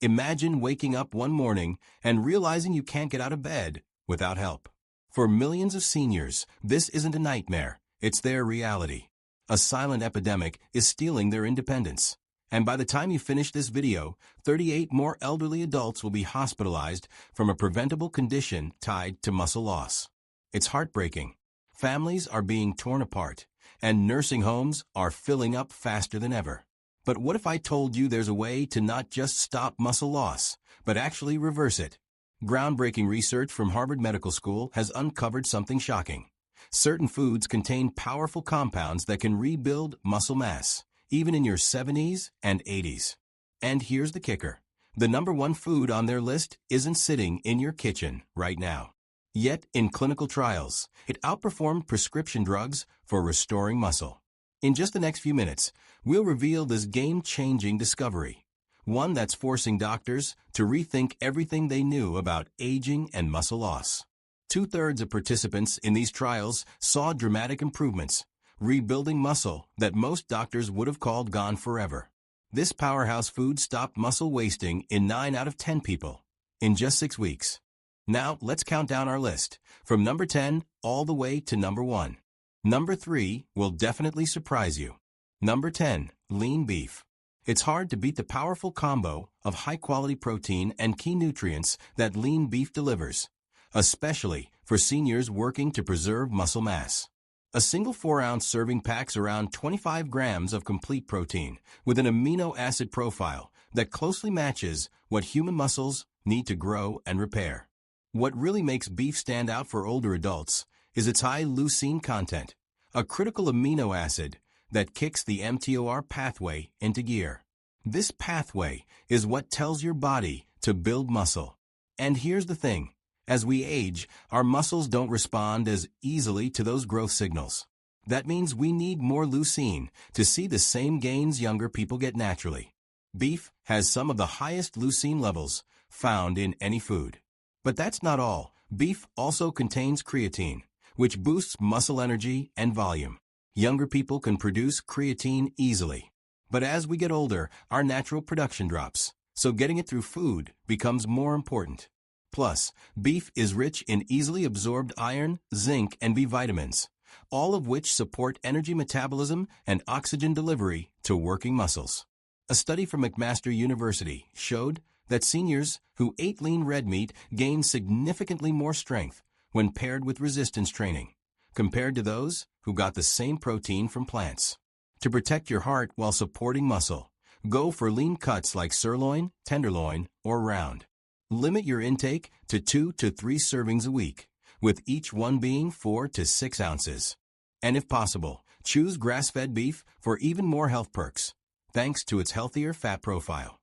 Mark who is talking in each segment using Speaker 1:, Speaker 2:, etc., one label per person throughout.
Speaker 1: Imagine waking up one morning and realizing you can't get out of bed without help. For millions of seniors, this isn't a nightmare, it's their reality. A silent epidemic is stealing their independence. And by the time you finish this video, 38 more elderly adults will be hospitalized from a preventable condition tied to muscle loss. It's heartbreaking. Families are being torn apart, and nursing homes are filling up faster than ever. But what if I told you there's a way to not just stop muscle loss, but actually reverse it? Groundbreaking research from Harvard Medical School has uncovered something shocking. Certain foods contain powerful compounds that can rebuild muscle mass, even in your 70s and 80s. And here's the kicker. The number one food on their list isn't sitting in your kitchen right now. Yet, in clinical trials, it outperformed prescription drugs for restoring muscle. In just the next few minutes, we'll reveal this game-changing discovery, one that's forcing doctors to rethink everything they knew about aging and muscle loss. 2/3 of participants in these trials saw dramatic improvements, rebuilding muscle that most doctors would have called gone forever. This powerhouse food stopped muscle wasting in 9 out of 10 people in just 6 weeks. Now, let's count down our list, from number 10 all the way to number 1. Number 3 will definitely surprise you. Number 10, lean beef. It's hard to beat the powerful combo of high-quality protein and key nutrients that lean beef delivers, especially for seniors working to preserve muscle mass. A single 4-ounce serving packs around 25 grams of complete protein with an amino acid profile that closely matches what human muscles need to grow and repair. What really makes beef stand out for older adults is its high leucine content, a critical amino acid that kicks the mTOR pathway into gear. This pathway is what tells your body to build muscle. And here's the thing. As we age, our muscles don't respond as easily to those growth signals. That means we need more leucine to see the same gains younger people get naturally. Beef has some of the highest leucine levels found in any food. But that's not all. Beef also contains creatine, which boosts muscle energy and volume. Younger people can produce creatine easily. But as we get older, our natural production drops, so getting it through food becomes more important. Plus, beef is rich in easily absorbed iron, zinc, and B vitamins, all of which support energy metabolism and oxygen delivery to working muscles. A study from McMaster University showed that seniors who ate lean red meat gained significantly more strength when paired with resistance training, compared to those who got the same protein from plants. To protect your heart while supporting muscle, go for lean cuts like sirloin, tenderloin, or round. Limit your intake to 2 to 3 servings a week, with each one being 4 to 6 ounces. And if possible, choose grass-fed beef for even more health perks, thanks to its healthier fat profile.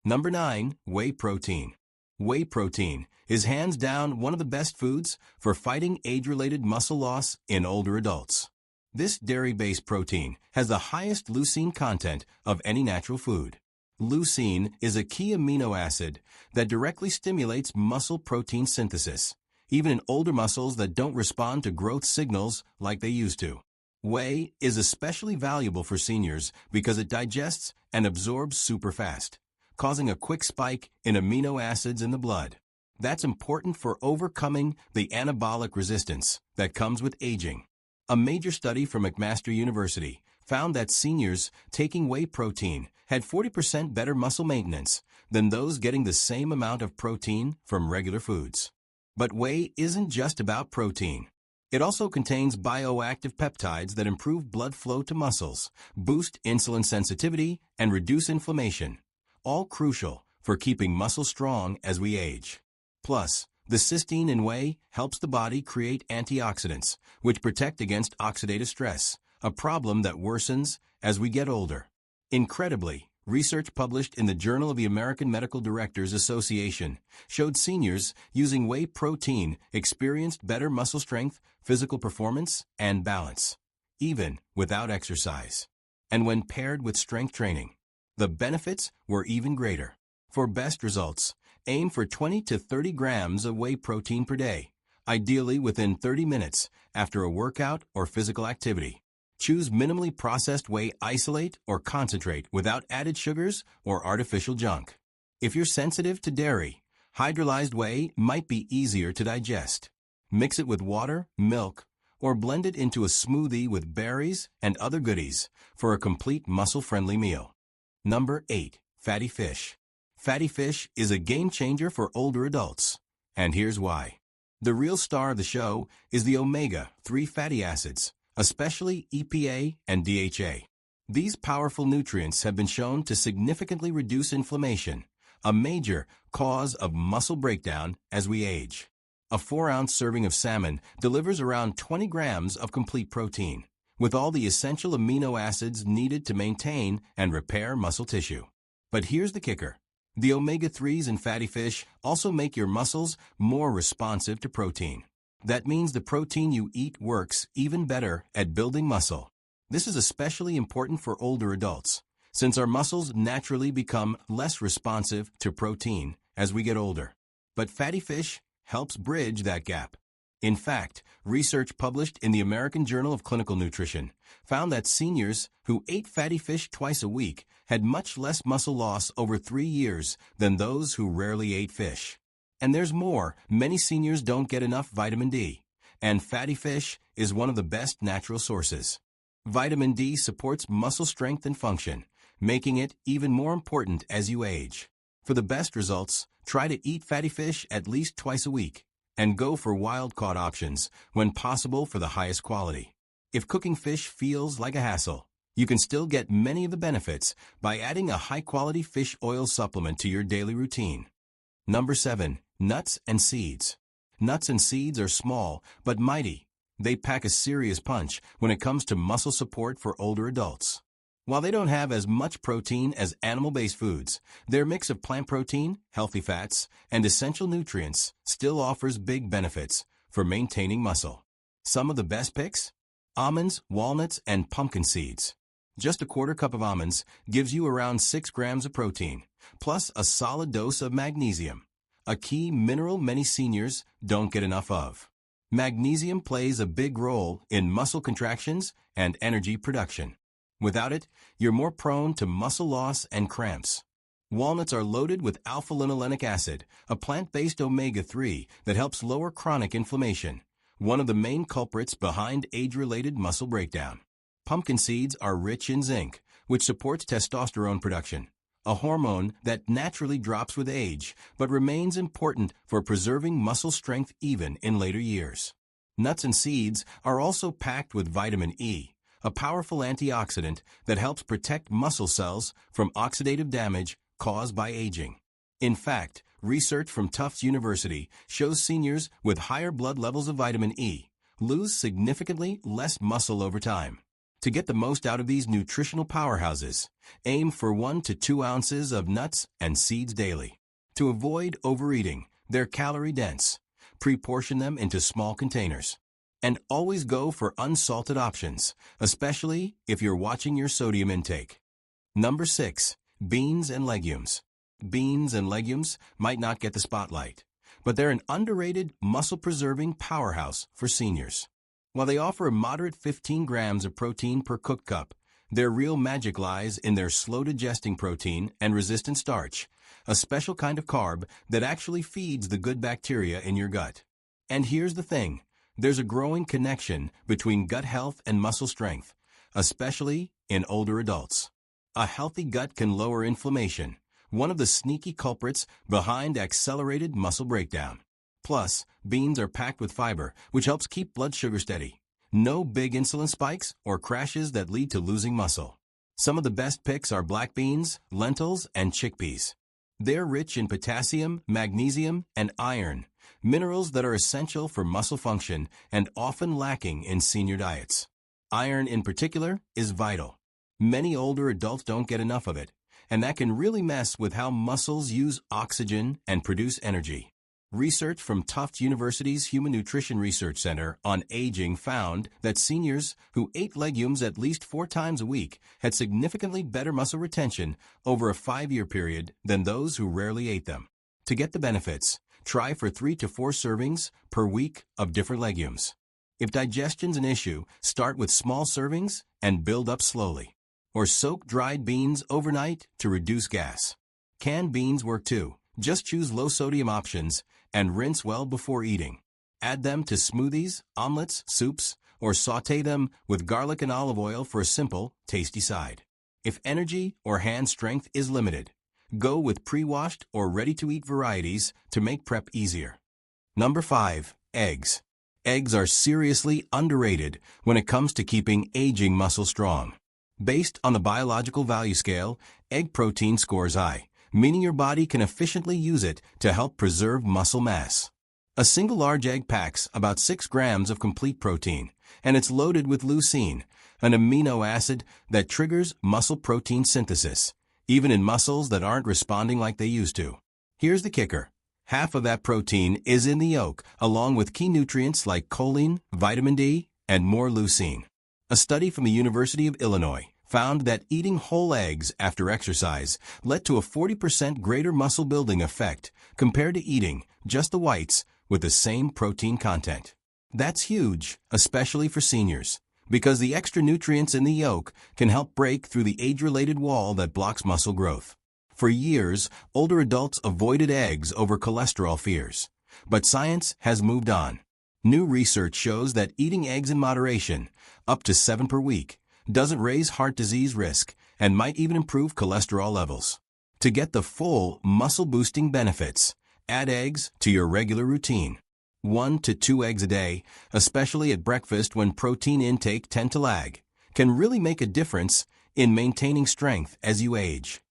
Speaker 1: Number 9, whey protein. Whey protein is hands down one of the best foods for fighting age-related muscle loss in older adults. This dairy-based protein has the highest leucine content of any natural food. Leucine is a key amino acid that directly stimulates muscle protein synthesis, even in older muscles that don't respond to growth signals like they used to. Whey is especially valuable for seniors because it digests and absorbs super fast, causing a quick spike in amino acids in the blood. That's important for overcoming the anabolic resistance that comes with aging. A major study from McMaster University found that seniors taking whey protein had 40% better muscle maintenance than those getting the same amount of protein from regular foods. But whey isn't just about protein. It also contains bioactive peptides that improve blood flow to muscles, boost insulin sensitivity, and reduce inflammation, all crucial for keeping muscle strong as we age. Plus, the cysteine in whey helps the body create antioxidants, which protect against oxidative stress, a problem that worsens as we get older. Incredibly, research published in the Journal of the American Medical Directors Association showed seniors using whey protein experienced better muscle strength, physical performance, and balance, even without exercise. And when paired with strength training, the benefits were even greater. For best results, aim for 20 to 30 grams of whey protein per day, ideally within 30 minutes after a workout or physical activity. Choose minimally processed whey isolate or concentrate without added sugars or artificial junk. If you're sensitive to dairy, hydrolyzed whey might be easier to digest. Mix it with water, milk, or blend it into a smoothie with berries and other goodies for a complete muscle-friendly meal. Number 8. Fatty fish. Fatty fish is a game changer for older adults. And here's why. The real star of the show is the omega-3 fatty acids, especially EPA and DHA. These powerful nutrients have been shown to significantly reduce inflammation, a major cause of muscle breakdown as we age. A 4-ounce serving of salmon delivers around 20 grams of complete protein, with all the essential amino acids needed to maintain and repair muscle tissue. But here's the kicker. The omega-3s in fatty fish also make your muscles more responsive to protein. That means the protein you eat works even better at building muscle. This is especially important for older adults, since our muscles naturally become less responsive to protein as we get older. But fatty fish helps bridge that gap. In fact, research published in the American Journal of Clinical Nutrition found that seniors who ate fatty fish twice a week had much less muscle loss over 3 years than those who rarely ate fish. And there's more. Many seniors don't get enough vitamin D, and fatty fish is one of the best natural sources. Vitamin D supports muscle strength and function, making it even more important as you age. For the best results, try to eat fatty fish at least twice a week, and go for wild-caught options when possible for the highest quality. If cooking fish feels like a hassle, you can still get many of the benefits by adding a high-quality fish oil supplement to your daily routine. Number 7. Nuts and seeds. Nuts and seeds are small but mighty. They pack a serious punch when it comes to muscle support for older adults. While they don't have as much protein as animal-based foods, their mix of plant protein, healthy fats, and essential nutrients still offers big benefits for maintaining muscle. Some of the best picks? Almonds, walnuts, and pumpkin seeds. Just a quarter cup of almonds gives you around 6 grams of protein, plus a solid dose of magnesium, a key mineral many seniors don't get enough of. Magnesium plays a big role in muscle contractions and energy production. Without it, you're more prone to muscle loss and cramps. Walnuts are loaded with alpha-linolenic acid, a plant-based omega-3 that helps lower chronic inflammation, one of the main culprits behind age-related muscle breakdown. Pumpkin seeds are rich in zinc, which supports testosterone production, a hormone that naturally drops with age but remains important for preserving muscle strength even in later years. Nuts and seeds are also packed with vitamin E, a powerful antioxidant that helps protect muscle cells from oxidative damage caused by aging. In fact, research from Tufts University shows seniors with higher blood levels of vitamin E lose significantly less muscle over time. To get the most out of these nutritional powerhouses, aim for 1 to 2 ounces of nuts and seeds daily. To avoid overeating, they're calorie-dense. Pre-portion them into small containers. And always go for unsalted options, especially if you're watching your sodium intake. Number 6. Beans and legumes. Beans and legumes might not get the spotlight, but they're an underrated muscle-preserving powerhouse for seniors. While they offer a moderate 15 grams of protein per cooked cup, their real magic lies in their slow-digesting protein and resistant starch, a special kind of carb that actually feeds the good bacteria in your gut. And here's the thing. There's a growing connection between gut health and muscle strength, especially in older adults. A healthy gut can lower inflammation, one of the sneaky culprits behind accelerated muscle breakdown. Plus, beans are packed with fiber, which helps keep blood sugar steady. No big insulin spikes or crashes that lead to losing muscle. Some of the best picks are black beans, lentils, and chickpeas. They're rich in potassium, magnesium, and iron, minerals that are essential for muscle function and often lacking in senior diets. Iron in particular is vital. Many older adults don't get enough of it, and that can really mess with how muscles use oxygen and produce energy. Research from Tufts University's Human Nutrition Research Center on Aging found that seniors who ate legumes at least 4 times a week had significantly better muscle retention over a 5-year period than those who rarely ate them. To get the benefits, try for 3 to 4 servings per week of different legumes. If digestion's an issue, start with small servings and build up slowly. Or soak dried beans overnight to reduce gas. Canned beans work too. Just choose low-sodium options and rinse well before eating. Add them to smoothies, omelets, soups, or sauté them with garlic and olive oil for a simple, tasty side. If energy or hand strength is limited, go with pre-washed or ready-to-eat varieties to make prep easier. Number 5. Eggs. Eggs are seriously underrated when it comes to keeping aging muscle strong. Based on the biological value scale, egg protein scores high, meaning your body can efficiently use it to help preserve muscle mass. A single large egg packs about 6 grams of complete protein, and it's loaded with leucine, an amino acid that triggers muscle protein synthesis, even in muscles that aren't responding like they used to. Here's the kicker. Half of that protein is in the yolk, along with key nutrients like choline, vitamin D, and more leucine. A study from the University of Illinois found that eating whole eggs after exercise led to a 40% greater muscle building effect compared to eating just the whites with the same protein content. That's huge, especially for seniors, because the extra nutrients in the yolk can help break through the age-related wall that blocks muscle growth. For years, older adults avoided eggs over cholesterol fears. But science has moved on. New research shows that eating eggs in moderation, up to 7 per week, doesn't raise heart disease risk and might even improve cholesterol levels. To get the full muscle-boosting benefits, add eggs to your regular routine. 1 to 2 eggs a day, especially at breakfast when protein intake tends to lag, can really make a difference in maintaining strength as you age.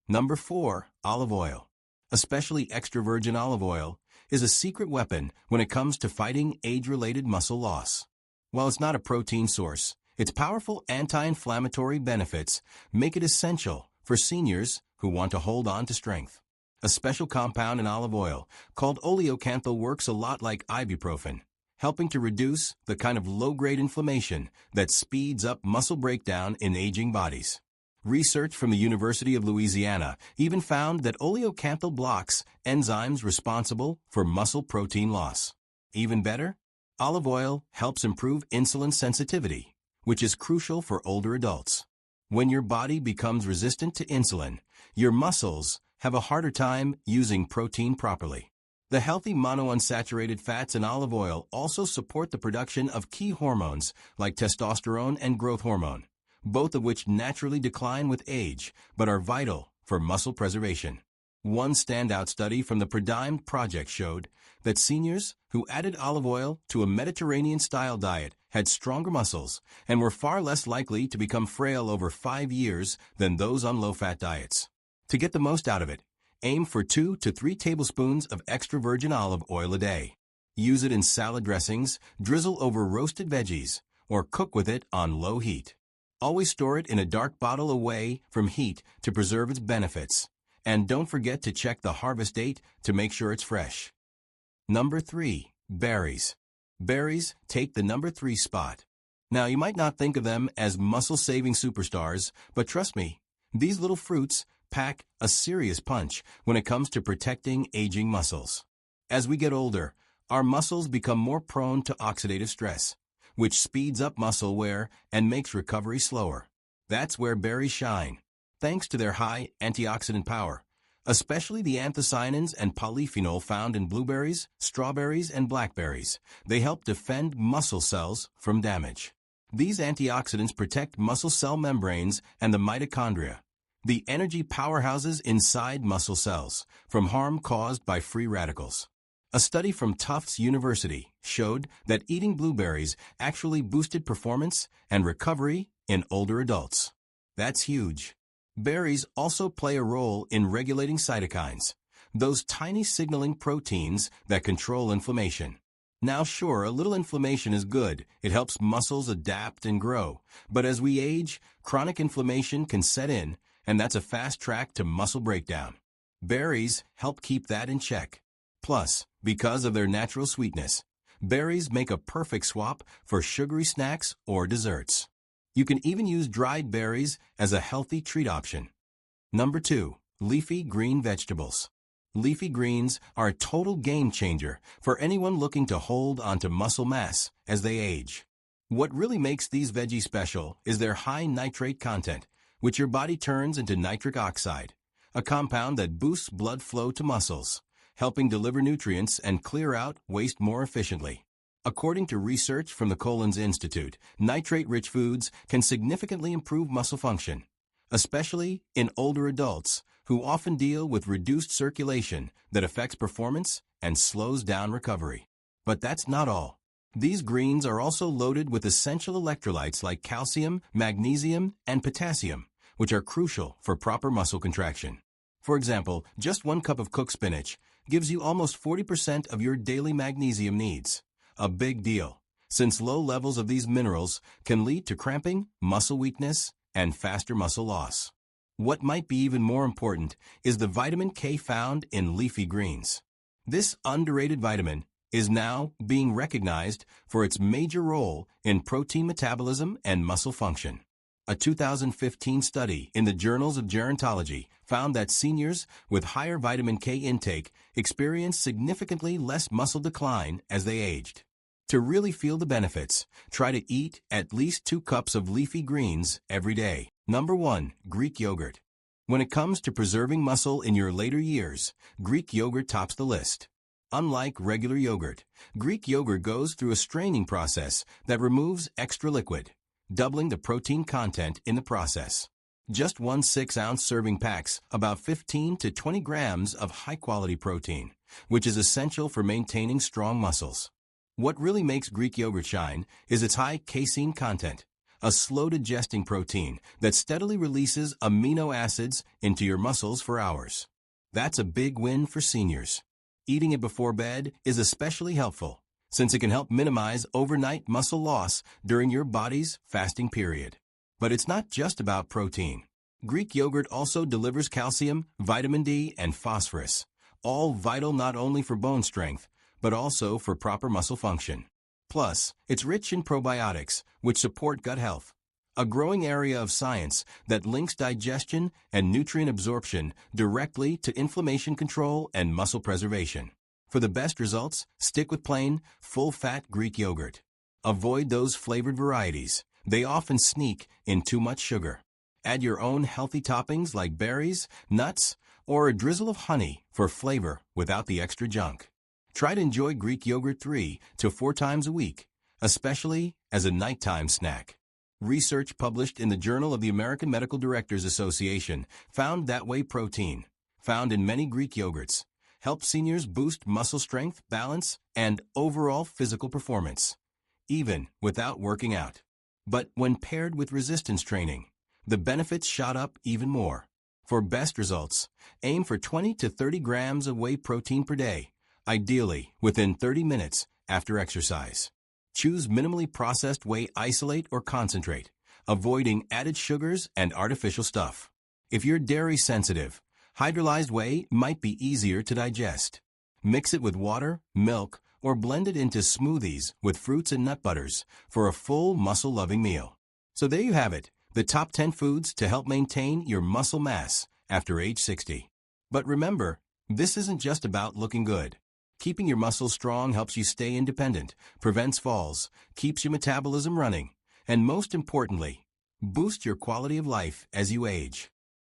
Speaker 1: Number 4. Olive oil. Especially extra virgin olive oil is a secret weapon when it comes to fighting age-related muscle loss. While it's not a protein source, its powerful anti-inflammatory benefits make it essential for seniors who want to hold on to strength. A special compound in olive oil called oleocanthal works a lot like ibuprofen, helping to reduce the kind of low-grade inflammation that speeds up muscle breakdown in aging bodies. Research from the University of Louisiana even found that oleocanthal blocks enzymes responsible for muscle protein loss. Even better, olive oil helps improve insulin sensitivity, which is crucial for older adults. When your body becomes resistant to insulin, your muscles have a harder time using protein properly. The healthy monounsaturated fats in olive oil also support the production of key hormones like testosterone and growth hormone, both of which naturally decline with age but are vital for muscle preservation. One standout study from the Predimed Project showed that seniors who added olive oil to a Mediterranean-style diet had stronger muscles and were far less likely to become frail over 5 years than those on low-fat diets. To get the most out of it, aim for 2 to 3 tablespoons of extra virgin olive oil a day. Use it in salad dressings, drizzle over roasted veggies, or cook with it on low heat. Always store it in a dark bottle away from heat to preserve its benefits. And don't forget to check the harvest date to make sure it's fresh. Number 3. Berries. Berries take the number 3 spot. Now, you might not think of them as muscle-saving superstars, but trust me, these little fruits pack a serious punch when it comes to protecting aging muscles. As we get older, our muscles become more prone to oxidative stress, which speeds up muscle wear and makes recovery slower. That's where berries shine, thanks to their high antioxidant power, especially the anthocyanins and polyphenol found in blueberries, strawberries, and blackberries. They help defend muscle cells from damage. These antioxidants protect muscle cell membranes and the mitochondria, the energy powerhouses inside muscle cells, from harm caused by free radicals. A study from Tufts University showed that eating blueberries actually boosted performance and recovery in older adults. That's huge. Berries also play a role in regulating cytokines, those tiny signaling proteins that control inflammation. Now sure, a little inflammation is good. It helps muscles adapt and grow. But as we age, chronic inflammation can set in, and that's a fast track to muscle breakdown. Berries help keep that in check. Plus, because of their natural sweetness, berries make a perfect swap for sugary snacks or desserts. You can even use dried berries as a healthy treat option. Number 2. Leafy green vegetables. Leafy greens are a total game changer for anyone looking to hold onto muscle mass as they age. What really makes these veggies special is their high nitrate content, which your body turns into nitric oxide, a compound that boosts blood flow to muscles, helping deliver nutrients and clear out waste more efficiently. According to research from the Collins Institute, nitrate-rich foods can significantly improve muscle function, especially in older adults who often deal with reduced circulation that affects performance and slows down recovery. But that's not all. These greens are also loaded with essential electrolytes like calcium, magnesium, and potassium, which are crucial for proper muscle contraction. For example, just 1 cup of cooked spinach gives you almost 40% of your daily magnesium needs. A big deal, since low levels of these minerals can lead to cramping, muscle weakness, and faster muscle loss. What might be even more important is the vitamin K found in leafy greens. This underrated vitamin is now being recognized for its major role in protein metabolism and muscle function. A 2015 study in the Journals of Gerontology found that seniors with higher vitamin K intake experienced significantly less muscle decline as they aged. To really feel the benefits, try to eat at least 2 cups of leafy greens every day. Number 1. Greek yogurt. When it comes to preserving muscle in your later years, Greek yogurt tops the list. Unlike regular yogurt, Greek yogurt goes through a straining process that removes extra liquid, doubling the protein content in the process. Just 1 6-ounce serving packs about 15 to 20 grams of high-quality protein, which is essential for maintaining strong muscles. What really makes Greek yogurt shine is its high casein content, a slow-digesting protein that steadily releases amino acids into your muscles for hours. That's a big win for seniors. Eating it before bed is especially helpful, since it can help minimize overnight muscle loss during your body's fasting period. But it's not just about protein. Greek yogurt also delivers calcium, vitamin D, and phosphorus, all vital not only for bone strength, but also for proper muscle function. Plus, it's rich in probiotics, which support gut health, a growing area of science that links digestion and nutrient absorption directly to inflammation control and muscle preservation. For the best results, stick with plain, full-fat Greek yogurt. Avoid those flavored varieties. They often sneak in too much sugar. Add your own healthy toppings like berries, nuts, or a drizzle of honey for flavor without the extra junk. Try to enjoy Greek yogurt 3 to 4 times a week, especially as a nighttime snack. Research published in the Journal of the American Medical Directors Association found that whey protein, found in many Greek yogurts, helps seniors boost muscle strength, balance, and overall physical performance, even without working out. But when paired with resistance training, the benefits shot up even more. For best results, aim for 20 to 30 grams of whey protein per day, ideally within 30 minutes after exercise. Choose minimally processed whey isolate or concentrate, avoiding added sugars and artificial stuff. If you're dairy sensitive, hydrolyzed whey might be easier to digest. Mix it with water, milk, or blend it into smoothies with fruits and nut butters for a full muscle-loving meal. So there you have it, the top 10 foods to help maintain your muscle mass after age 60. But remember, this isn't just about looking good. Keeping your muscles strong helps you stay independent, prevents falls, keeps your metabolism running, and most importantly, boosts your quality of life as you age.